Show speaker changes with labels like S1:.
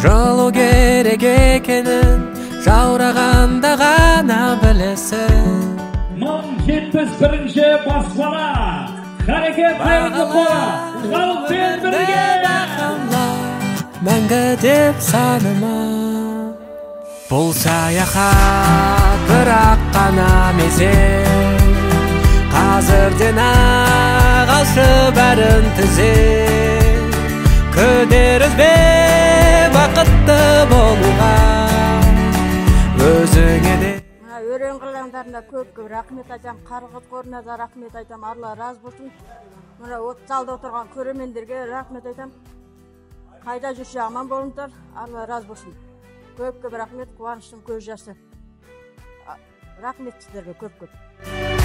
S1: жылу керек экенин жаураганда гана билесиң.
S2: 71-ші баспана харекеттерді қора халықпен бірге
S1: мәңгі деп саныма. Бұл саяхат бірақ қана мезет, қазірден алшы бәрін түзет. Күдер үзбе бақытты болуға өзіңе де.
S3: Өрен қылаңдарына көп рахмет айтам, қарғыт қорына да рахмет айтам, Алла разы болсын. Мына от залда отырған көрермендерге рахмет айтам. Қайда жүрсе аман болыңдар, Алла разы болсын. Көп рахмет, қуаныштың көз жасы. Рахмет сіздерге көп.